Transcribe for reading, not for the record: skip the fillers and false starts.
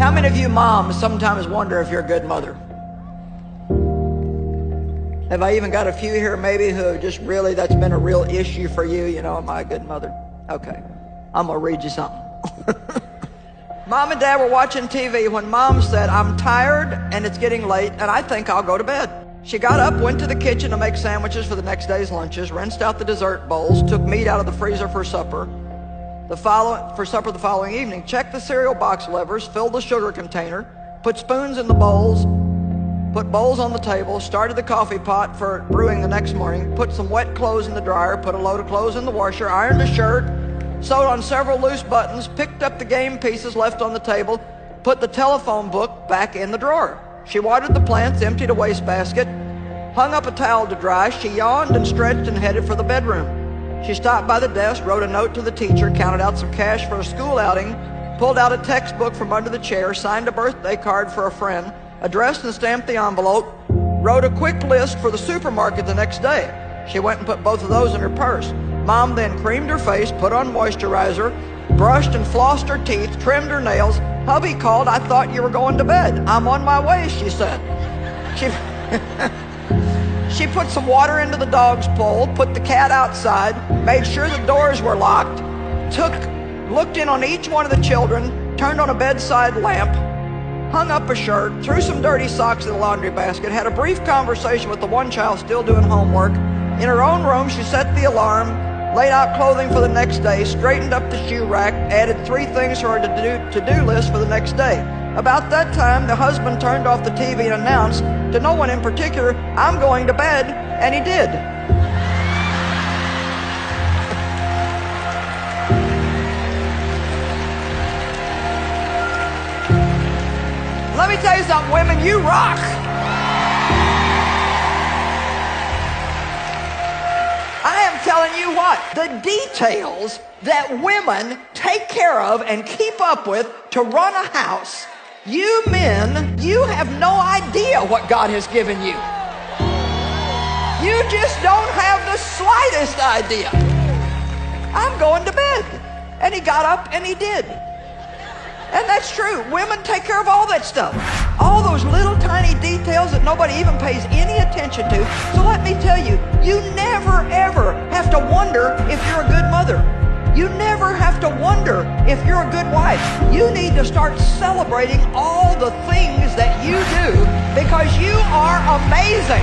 How many of you moms sometimes wonder if you're a good mother? Have I even got a few here maybe who just really, that's been a real issue for you? You know, am I a good mother? Okay, I'm gonna read you something. Mom and Dad were watching TV when Mom said, "I'm tired and it's getting late and I think I'll go to bed." She got up, went to the kitchen to make sandwiches for the next day's lunches, rinsed out the dessert bowls, took meat out of the freezer for supper the following evening, checked the cereal box levers, filled the sugar container, put spoons in the bowls, put bowls on the table, started the coffee pot for brewing the next morning, put some wet clothes in the dryer, put a load of clothes in the washer, ironed a shirt, sewed on several loose buttons, picked up the game pieces left on the table, put the telephone book back in the drawer. She watered the plants, emptied a wastebasket, hung up a towel to dry. She yawned and stretched and headed for the bedroom. She stopped by the desk, wrote a note to the teacher, counted out some cash for a school outing, pulled out a textbook from under the chair, signed a birthday card for a friend, addressed and stamped the envelope, wrote a quick list for the supermarket the next day. She went and put both of those in her purse. Mom then creamed her face, put on moisturizer, brushed and flossed her teeth, trimmed her nails. Hubby called. "I thought you were going to bed." "I'm on my way," she said. She put some water into the dog's bowl, put the cat outside, made sure the doors were locked, looked in on each one of the children, turned on a bedside lamp, hung up a shirt, threw some dirty socks in the laundry basket, had a brief conversation with the one child still doing homework. In her own room, she set the alarm, laid out clothing for the next day, straightened up the shoe rack, added 3 things to her to-do list for the next day. About that time, the husband turned off the TV and announced, to no one in particular, "I'm going to bed," and he did. Let me tell you something, women, you rock. I am telling you what, the details that women take care of and keep up with to run a house, you men, you have no idea what God has given you. You just don't have the slightest idea. "I'm going to bed." And he got up and he did. And that's true. Women take care of all that stuff. All those little tiny details that nobody even pays any attention to. So let me tell you, you never ever have to wonder if you're a good mother. You never have to wonder if you're a good wife. You need to start celebrating all the things that you do because you are amazing.